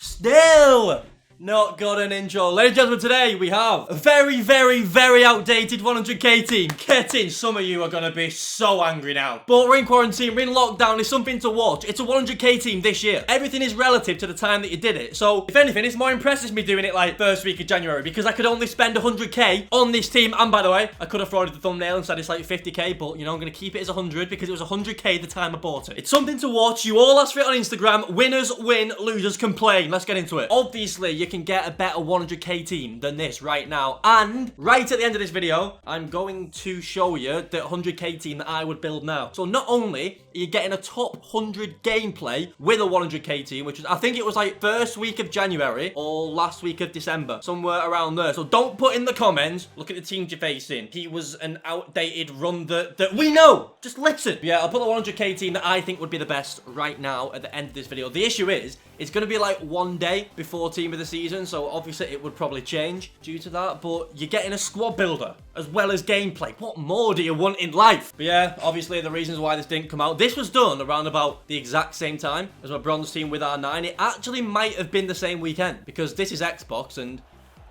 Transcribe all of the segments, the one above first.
Still not got an intro. Ladies and gentlemen, today we have a very, very, very outdated 100k team. Get in. Some of you are going to be so angry now. But we're in quarantine, we're in lockdown, it's something to watch. It's a 100k team this year. Everything is relative to the time that you did it. So, if anything, it's more impressive me doing it like first week of January because I could only spend 100k on this team. And by the way, I could have frauded the thumbnail and said it's like 50k, but you know, I'm going to keep it as 100 because it was 100k the time I bought it. It's something to watch. You all asked for it on Instagram. Winners win, losers complain. Let's get into it. Obviously, you can get a better 100k team than this right now. And right at the end of this video, I'm going to show you the 100k team that I would build now. So not only are you getting a top 100 gameplay with a 100k team, which is, I think it was like first week of January or last week of December, somewhere around there. So don't put in the comments, look at the teams you're facing. He was an outdated run that we know. Just listen. Yeah, I'll put the 100k team that I think would be the best right now at the end of this video. The issue is, it's going to be like one day before team of the season, so obviously it would probably change due to that, but you're getting a squad builder as well as gameplay. What more do you want in life? But yeah, obviously the reasons why this didn't come out. This was done around about the exact same time as my bronze team with R9. It actually might have been the same weekend because this is Xbox and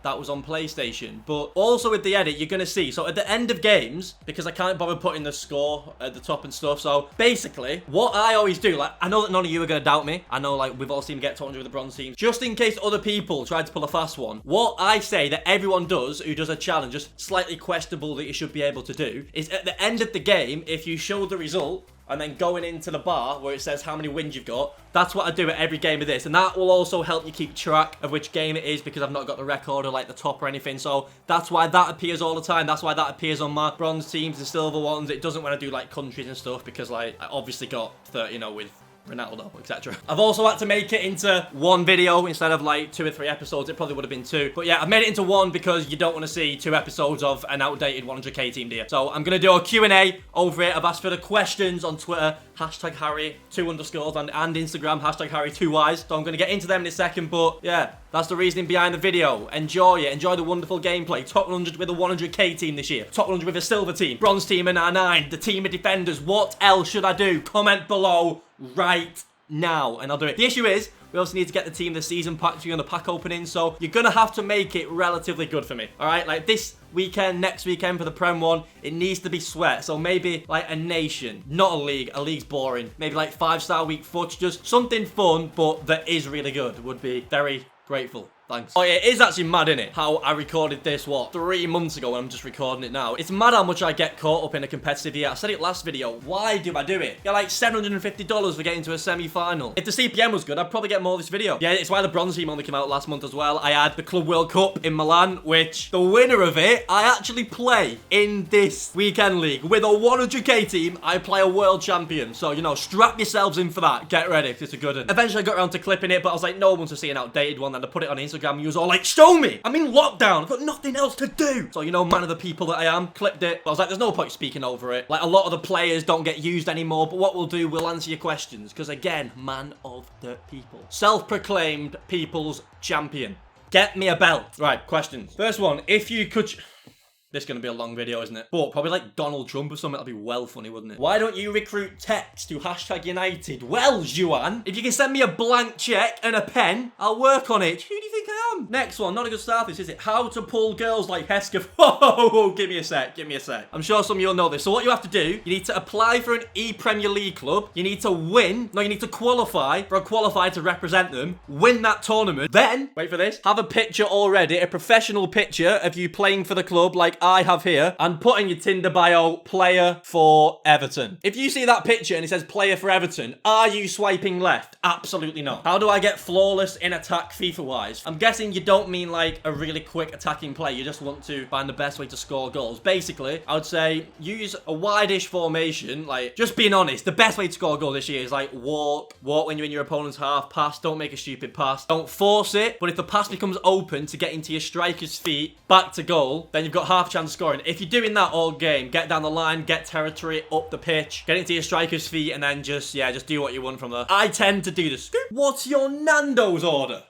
that was on PlayStation. But also with the edit, you're going to see, so at the end of games, because I can't bother putting the score at the top and stuff, so basically, what I always do, like, I know that none of you are going to doubt me. I know, like, we've all seen me get 200 with the bronze teams. Just in case other people tried to pull a fast one, what I say that everyone does who does a challenge, just slightly questionable that you should be able to do, is at the end of the game, if you show the result, and then going into the bar where it says how many wins you've got. That's what I do at every game of this. And that will also help you keep track of which game it is because I've not got the record or like the top or anything. So that's why that appears all the time. That's why that appears on my bronze teams and silver ones. It doesn't when I do like countries and stuff because like I obviously got 30, you know, with Ronaldo, etc. I've also had to make it into one video instead of like 2 or 3 episodes. It probably would have been 2. But yeah, I've made it into one because you don't want to see 2 episodes of an outdated 100k team, dear. So I'm going to do a Q&A over it. I've asked for the questions on Twitter. Hashtag Harry, 2 underscores, and Instagram, hashtag Harry, 2 Ys. So I'm going to get into them in a second. But yeah, that's the reasoning behind the video. Enjoy it. Enjoy the wonderful gameplay. Top 100 with a 100k team this year. Top 100 with a silver team. Bronze team and R9. The team of defenders. What else should I do? Comment below right now and I'll do it. The issue is, we also need to get the team the season pack for you on the pack opening, so you're gonna have to make it relatively good for me. Alright, like this weekend, next weekend for the Prem one, it needs to be sweat. So maybe like a nation, not a league. A league's boring. Maybe like 5-star week FUT, just something fun, but that is really good. Would be very grateful. Thanks. Oh yeah, it is actually mad, innit? How I recorded this, what, 3 months ago and I'm just recording it now. It's mad how much I get caught up in a competitive year. I said it last video. Why do I do it? Get like $750 for getting to a semi-final. If the CPM was good, I'd probably get more this video. Yeah, it's why the bronze team only came out last month as well. I had the Club World Cup in Milan, which the winner of it, I actually play in this weekend league. With a 100k team, I play a world champion. So, you know, strap yourselves in for that. Get ready, it's a good one. Eventually I got around to clipping it, but I was like, no one wants to see an outdated one. Then I put it on Instagram. You was all like, show me! I'm in lockdown. I've got nothing else to do. So, you know, man of the people that I am, clipped it. But I was like, there's no point speaking over it. Like, a lot of the players don't get used anymore. But what we'll do, we'll answer your questions. Because, again, man of the people. Self-proclaimed people's champion. Get me a belt. Right, questions. First one, if you could... This is going to be a long video, isn't it? But probably like Donald Trump or something. That'd be well funny, wouldn't it? Why don't you recruit text to hashtag United? Well, Juan, if you can send me a blank check and a pen, I'll work on it. Who do you think I am? Next one. Not a good start this, is it? How to pull girls like Heska. Whoa, give me a sec. Give me a sec. I'm sure some of you'll know this. So what you have to do, you need to apply for an E-Premier League club. You need to win. No, you need to qualify for a qualifier to represent them. Win that tournament. Then, wait for this, have a picture already, a professional picture of you playing for the club like I have here, and put in your Tinder bio, player for Everton. If you see that picture and it says player for Everton, are you swiping left? Absolutely not. How do I get flawless in attack FIFA-wise? I'm guessing you don't mean like a really quick attacking play. You just want to find the best way to score goals. Basically, I would say use a wide-ish formation. Like, just being honest, the best way to score a goal this year is like walk when you're in your opponent's half, pass, don't make a stupid pass, don't force it, but if the pass becomes open to get into your striker's feet, back to goal, then you've got half chance scoring. If you're doing that all game, get down the line, get territory, up the pitch, get into your striker's feet, and then just do what you want from there. I tend to do the scoop. What's your Nando's order?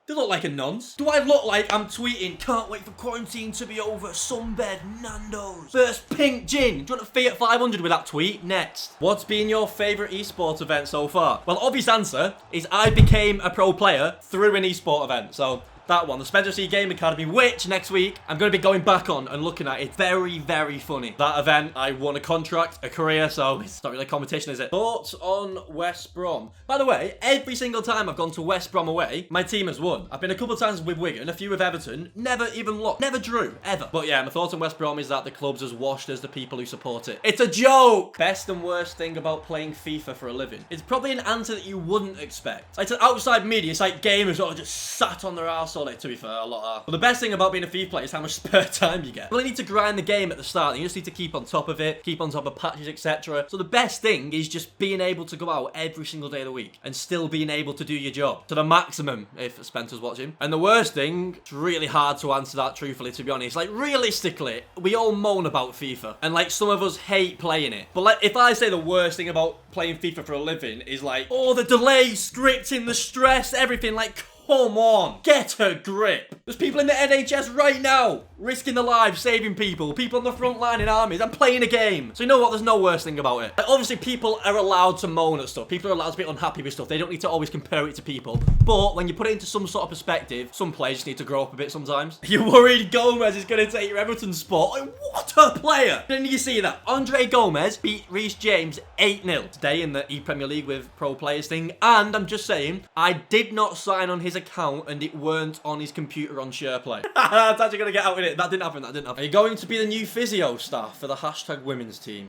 Do I look like a nonce? Do I look like I'm tweeting, can't wait for quarantine to be over, sunbed, Nando's, first pink gin? Do you want a Fiat 500 with that tweet? Next. What's been your favourite esports event so far? Well, obvious answer is I became a pro player through an esport event. So that one, the Spencer C Game Academy, which next week I'm going to be going back on and looking at. It's very, very funny. That event, I won a contract, a career, so it's not really a competition, is it? Thoughts on West Brom? By the way, every single time I've gone to West Brom away, my team has won. I've been a couple of times with Wigan, a few with Everton, never even lost, never drew, ever. But yeah, my thoughts on West Brom is that the club's as washed as the people who support it. It's a joke! Best and worst thing about playing FIFA for a living? It's probably an answer that you wouldn't expect. Like, to outside media, it's like gamers that are just sat on their arse all day, to be fair, a lot are. But the best thing about being a FIFA player is how much spare time you get. You really need to grind the game at the start. You just need to keep on top of it, keep on top of patches, etc. So the best thing is just being able to go out every single day of the week and still being able to do your job to the maximum if Spencer's watching. And the worst thing, it's really hard to answer that truthfully, to be honest. Like, realistically, we all moan about FIFA and like some of us hate playing it. But like, if I say the worst thing about playing FIFA for a living is like, oh, the delay, scripting, the stress, everything, like, come on, get a grip. There's people in the NHS right now risking their lives, saving people on the front line in armies. I'm playing a game. So you know what? There's no worst thing about it. Like, obviously, people are allowed to moan at stuff. People are allowed to be unhappy with stuff. They don't need to always compare it to people. But when you put it into some sort of perspective, some players just need to grow up a bit sometimes. You're worried Gomez is going to take your Everton spot? Like, what a player. Didn't you see that? Andre Gomez beat Reece James 8-0 today in the E-Premier League with pro players thing. And I'm just saying, I did not sign on his account and it weren't on his computer on SharePlay. That's actually going to get out with it. That didn't happen. Are you going to be the new physio staff for the hashtag women's team?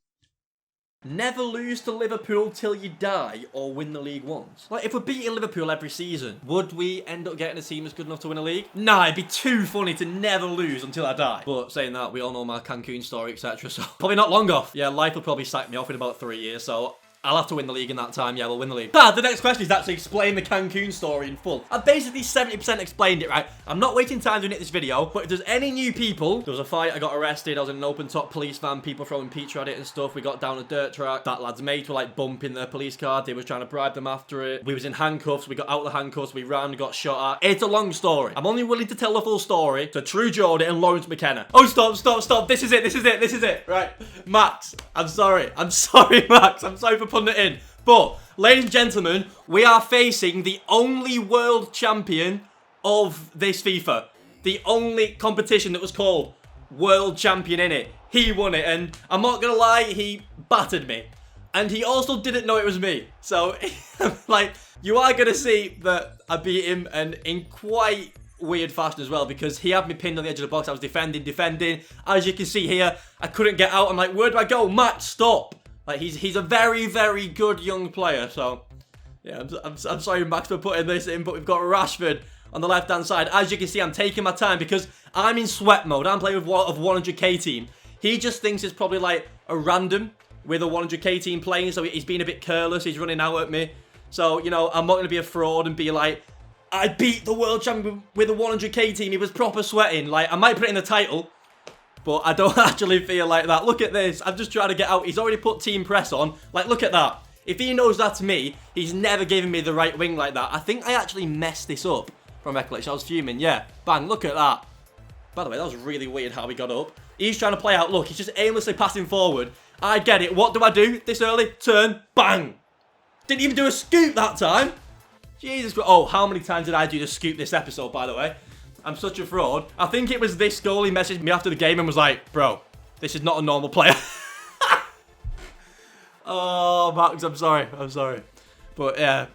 Never lose to Liverpool till you die or win the league once. Like, if we're beating Liverpool every season, would we end up getting a team that's good enough to win a league? Nah, it'd be too funny to never lose until I die. But saying that, we all know my Cancun story, etc. So probably not long off. Yeah, life will probably sack me off in about 3 years, so I'll have to win the league in that time. Yeah, we'll win the league. The next question is actually explain the Cancun story in full. I've basically 70% explained it, right? I'm not wasting time doing it this video, but if there's any new people, there was a fight, I got arrested, I was in an open top police van, people throwing pizza at it and stuff. We got down a dirt track. That lad's mates were like bumping their police car. They was trying to bribe them after it. We was in handcuffs. We got out of the handcuffs. We ran, got shot at. It's a long story. I'm only willing to tell the full story to True Jordan and Lawrence McKenna. Oh, stop. This is it. Right. Max, I'm sorry, Max. I'm sorry for putting it in. But, ladies and gentlemen, we are facing the only world champion of this FIFA. The only competition that was called world champion in it. He won it, and I'm not gonna lie, he battered me. And he also didn't know it was me. So, like, you are gonna see that I beat him, and in quite weird fashion as well, because he had me pinned on the edge of the box. I was defending. As you can see here, I couldn't get out. I'm like, where do I go? Max, stop. Like, he's a very, very good young player, so yeah, I'm sorry, Max, for putting this in, but we've got Rashford on the left-hand side. As you can see, I'm taking my time because I'm in sweat mode. I'm playing with a 100k team. He just thinks it's probably like a random with a 100k team playing, so he's being a bit careless. He's running out at me. So, you know, I'm not going to be a fraud and be like, I beat the world champion with a 100k team. He was proper sweating. Like, I might put it in the title, but I don't actually feel like that. Look at this. I'm just trying to get out. He's already put team press on. Like, look at that. If he knows that's me, he's never given me the right wing like that. I think I actually messed this up from recollection. I was fuming. Yeah. Bang. Look at that. By the way, that was really weird how he got up. He's trying to play out. Look, he's just aimlessly passing forward. I get it. What do I do this early? Turn. Bang. Didn't even do a scoop that time. Jesus Christ. Oh, how many times did I do the scoop this episode, by the way? I'm such a fraud. I think it was this goal. He messaged me after the game and was like, bro, this is not a normal player. Oh, Max, I'm sorry. But yeah,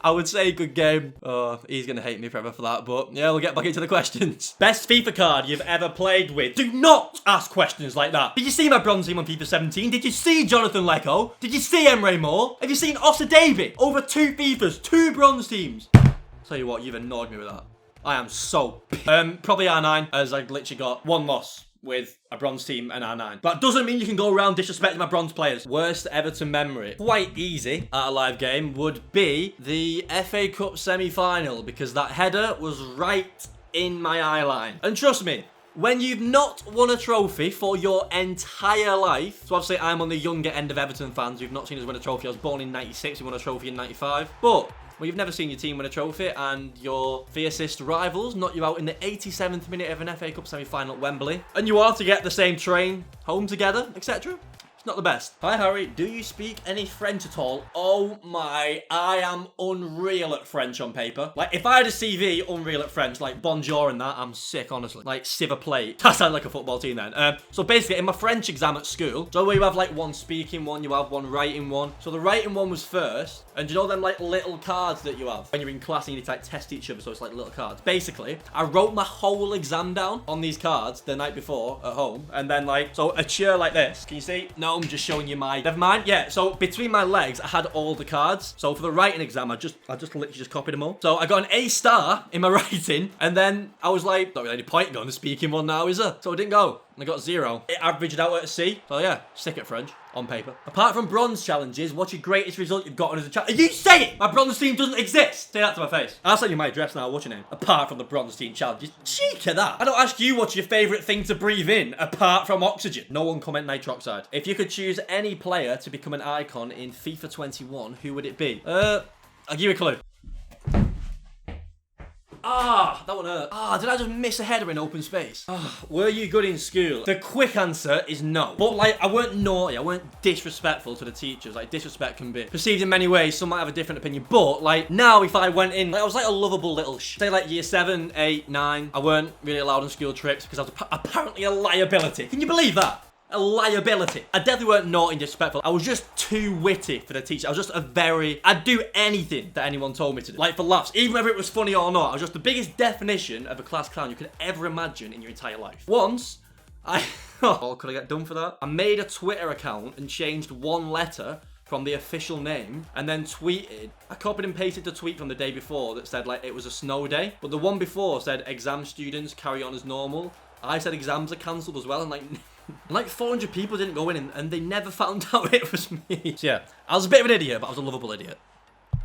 I would say good game. Oh, he's going to hate me forever for that. But yeah, we'll get back into the questions. Best FIFA card you've ever played with? Do not ask questions like that. Did you see my bronze team on FIFA 17? Did you see Jonathan Lecco? Did you see Emre Moore? Have you seen Ossa David? Over 2 FIFAs, 2 bronze teams. Tell you what, you've annoyed me with that. I am so probably R9, as I've literally got 1 loss with a bronze team and R9. That doesn't mean you can go around disrespecting my bronze players. Worst Everton memory, quite easy at a live game, would be the FA Cup semi-final, because that header was right in my eye line. And trust me, when you've not won a trophy for your entire life, so obviously I'm on the younger end of Everton fans who've not seen us win a trophy. I was born in 96, we won a trophy in 95. But Well, you've never seen your team win a trophy, and your fiercest rivals knock you out in the 87th minute of an FA Cup semi-final at Wembley, and you are to get the same train home together, etc. Not the best. Hi Harry, do you speak any French at all? Oh my, I am unreal at French on paper. Like, if I had a CV, unreal at French, like bonjour and that, I'm sick, honestly. Like, s'il plate. That sounds like a football team then. So basically, in my French exam at school, so where you have like one speaking one, you have one writing one. So the writing one was first, and you know them like little cards that you have when you're in class and you need to like test each other, so it's like little cards. Basically, I wrote my whole exam down on these cards the night before at home, and then like, so a chair like this. Can you see? No, I'm just showing you my, never mind. Yeah, so between my legs, I had all the cards. So for the writing exam, I just literally just copied them all. So I got an A star in my writing, and then I was like, not really any point going the speaking one now, is there? So I didn't go. I got 0. It averaged out at a C. So yeah, sick at French on paper. Apart from bronze challenges, what's your greatest result you've gotten as a challenge? Are you saying my bronze team doesn't exist? Say that to my face. I'll send you my address now. What's your name? Apart from the bronze team challenges. Cheek of that. I don't ask you what's your favourite thing to breathe in apart from oxygen. No one comment nitroxide. If you could choose any player to become an icon in FIFA 21, who would it be? I'll give you a clue. That one hurt. Did I just miss a header in open space? Were you good in school? The quick answer is no. But like, I weren't naughty. I weren't disrespectful to the teachers. Like, disrespect can be perceived in many ways. Some might have a different opinion. But like, now if I went in, like, I was like a lovable little say like year 7, 8, 9. I weren't really allowed on school trips because I was apparently a liability. Can you believe that? A liability. I definitely weren't naughty and disrespectful. I was just too witty for the teacher. I was just I'd do anything that anyone told me to do. Like for laughs, even whether it was funny or not. I was just the biggest definition of a class clown you could ever imagine in your entire life. Once, oh, could I get done for that? I made a Twitter account and changed one letter from the official name, and then tweeted. I copied and pasted the tweet from the day before that said like it was a snow day, but the one before said exam students carry on as normal. I said exams are cancelled as well, and like 400 people didn't go in, and they never found out it was me. So yeah, I was a bit of an idiot, but I was a lovable idiot.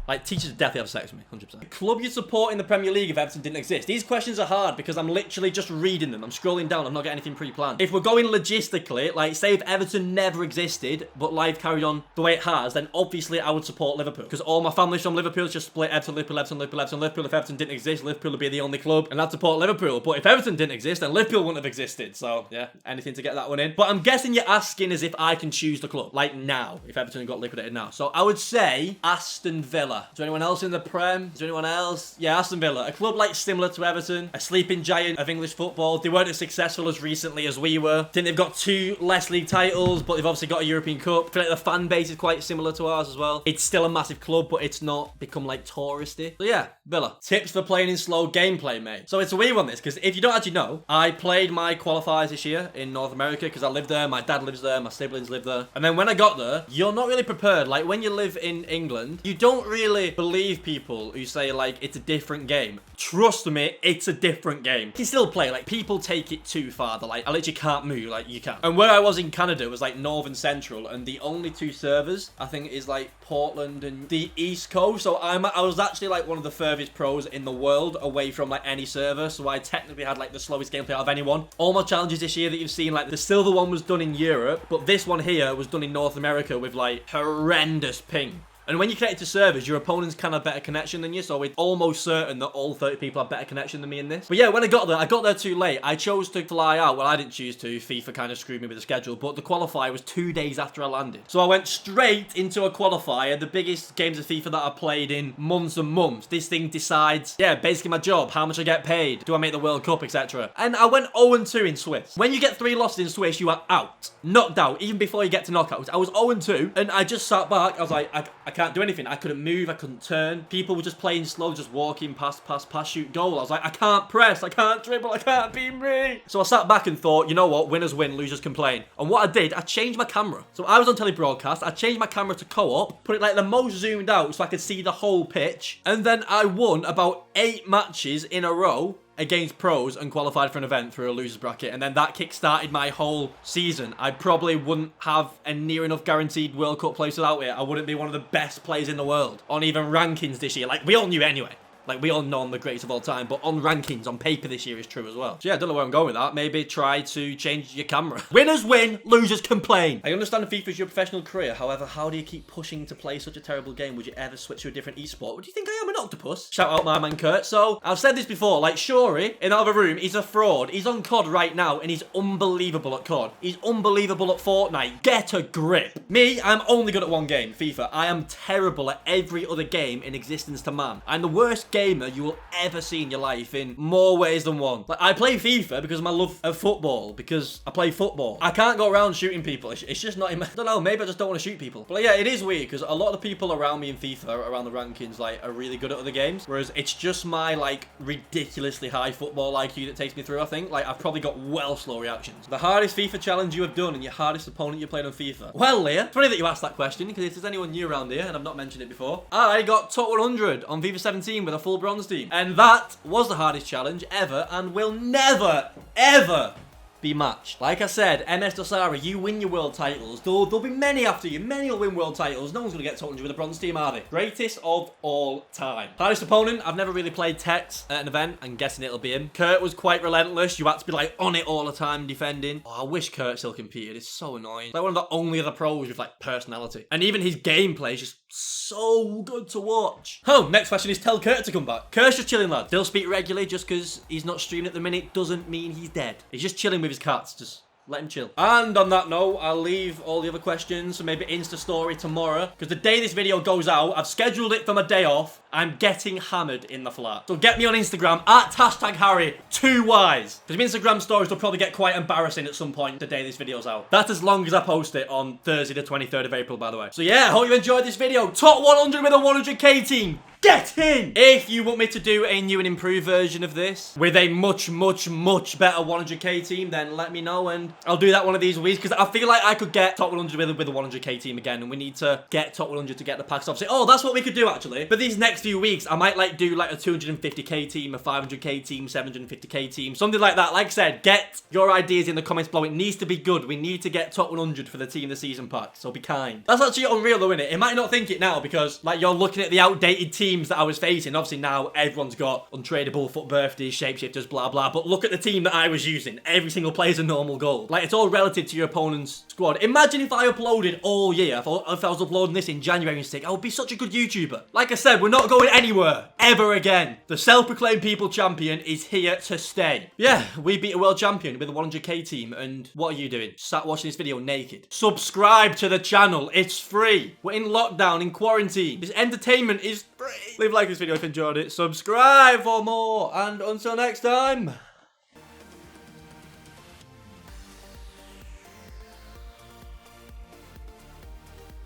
Like, teachers definitely have sex with me, 100%. The club you support in the Premier League if Everton didn't exist. These questions are hard because I'm literally just reading them. I'm scrolling down. I'm not getting anything pre-planned. If we're going logistically, like, say if Everton never existed, but life carried on the way it has, then obviously I would support Liverpool. Because all my family's from Liverpool. It's just split Everton, Liverpool, Everton, Liverpool, Everton, Liverpool. If Everton didn't exist, Liverpool would be the only club, and I'd support Liverpool. But if Everton didn't exist, then Liverpool wouldn't have existed. So, yeah, anything to get that one in. But I'm guessing you're asking as if I can choose the club. Like, now, if Everton got liquidated now. So, I would say Aston Villa. Is there anyone else in the Prem? Is there anyone else? Yeah, Aston Villa. A club like similar to Everton. A sleeping giant of English football. They weren't as successful as recently as we were. I think they've got 2 less league titles, but they've obviously got a European Cup. I feel like the fan base is quite similar to ours as well. It's still a massive club, but it's not become like touristy. So yeah, Villa. Tips for playing in slow gameplay, mate. So it's a weird one, this, because if you don't actually know, I played my qualifiers this year in North America because I lived there. My dad lives there. My siblings live there. And then when I got there, you're not really prepared. Like when you live in England, you don't really believe people who say like it's a different game. Trust me, it's a different game. You can still play. Like people take it too far. They're like, I literally can't move. Like you can. And where I was in Canada was like Northern Central, and the only 2 servers I think is like Portland and the East Coast. So I was actually like one of the furthest pros in the world away from like any server. So I technically had like the slowest gameplay out of anyone. All my challenges this year that you've seen, like the silver one was done in Europe, but this one here was done in North America with like horrendous ping. And when you connect to servers, your opponents can have better connection than you, so it's almost certain that all 30 people have better connection than me in this. But yeah, when I got there too late. I chose to fly out. Well, I didn't choose to. FIFA kind of screwed me with the schedule, but the qualifier was 2 days after I landed. So I went straight into a qualifier, the biggest games of FIFA that I played in months and months. This thing decides, yeah, basically my job, how much I get paid, do I make the World Cup, etc. And I went 0-2 in Swiss. When you get 3 losses in Swiss, you are out. Knocked out, even before you get to knockouts. I was 0-2, and I just sat back. I was like, I can't do anything. I couldn't move. I couldn't turn. People were just playing slow, just walking past, shoot, goal. I was like, I can't press. I can't dribble. I can't be me. So I sat back and thought, you know what? Winners win, losers complain. And what I did, I changed my camera. So I was on telebroadcast. I changed my camera to co-op, put it like the most zoomed out so I could see the whole pitch. And then I won about 8 matches in a row against pros and qualified for an event through a loser's bracket, and then that kick-started my whole season. I probably wouldn't have a near enough guaranteed World Cup place without it. I wouldn't be one of the best players in the world on even rankings this year. Like, we all knew anyway. Like, we all know I'm the greatest of all time, but on rankings, on paper this year is true as well. So yeah, I don't know where I'm going with that. Maybe try to change your camera. Winners win, losers complain. I understand FIFA's your professional career. However, how do you keep pushing to play such a terrible game? Would you ever switch to a different esport? What do you think I am, an octopus? Shout out my man Kurt. So, I've said this before, like, Shuri, in that other room, he's a fraud. He's on COD right now, and he's unbelievable at COD. He's unbelievable at Fortnite. Get a grip. Me, I'm only good at one game, FIFA. I am terrible at every other game in existence to man. I'm the worst gamer you will ever see in your life in more ways than one. Like, I play FIFA because of my love of football, because I play football. I can't go around shooting people. It's just not in my... I don't know, maybe I just don't want to shoot people. But like, yeah, it is weird, because a lot of the people around me in FIFA, around the rankings, like, are really good at other games, whereas it's just my, like, ridiculously high football IQ that takes me through, I think. Like, I've probably got well slow reactions. The hardest FIFA challenge you have done and your hardest opponent you played on FIFA? Well, Leah, it's funny that you asked that question, because if there's anyone new around here, and I've not mentioned it before, I got top 100 on FIFA 17 with a full bronze team. And that was the hardest challenge ever, and will never, ever be matched. Like I said, MS Dosara, you win your world titles. There'll be many after you. Many will win world titles. No one's going to get top 100 with a bronze team, are they? Greatest of all time. Hardest opponent, I've never really played Tex at an event. I'm guessing it'll be him. Kurt was quite relentless. You had to be like on it all the time defending. Oh, I wish Kurt still competed. It's so annoying. Like one of the only other pros with like personality. And even his gameplay is just so good to watch. Oh, next question is tell Kurt to come back. Kurt's just chilling, lad. Still speak regularly. Just because he's not streaming at the minute doesn't mean he's dead. He's just chilling with his cats. Just let him chill. And on that note, I'll leave all the other questions for maybe Insta story tomorrow. Because the day this video goes out, I've scheduled it for my day off. I'm getting hammered in the flat. So get me on Instagram at #Harry 2Ys. Because my Instagram stories will probably get quite embarrassing at some point the day this video's out. That's as long as I post it on Thursday the 23rd of April, by the way. So yeah, hope you enjoyed this video. Top 100 with a 100k team. Get in! If you want me to do a new and improved version of this with a much, much, much better 100k team, then let me know and I'll do that one of these weeks, because I feel like I could get top 100 with a 100k team again, and we need to get top 100 to get the packs off. So, oh, that's what we could do actually. But these next few weeks, I might like do like a 250k team, a 500k team, 750k team, something like that. Like I said, get your ideas in the comments below. It needs to be good. We need to get top 100 for the team of the season pack, so be kind. That's actually unreal though, isn't it? It might not think it now because like you're looking at the outdated teams that I was facing. Obviously now everyone's got untradeable, foot birthdays, shapeshifters, blah blah, but look at the team that I was using. Every single player's a normal goal. Like, it's all relative to your opponent's squad. Imagine if I uploaded all year. If I was uploading this in January and stick, I would be such a good YouTuber. Like I said, we're not going anywhere ever again. The self-proclaimed people champion is here to stay. Yeah, we beat a world champion with a 100k team, and what are you doing? Sat watching this video naked. Subscribe to the channel, it's free. We're in lockdown, in quarantine. This entertainment is free. Leave a like this video if you enjoyed it, subscribe for more, and until next time.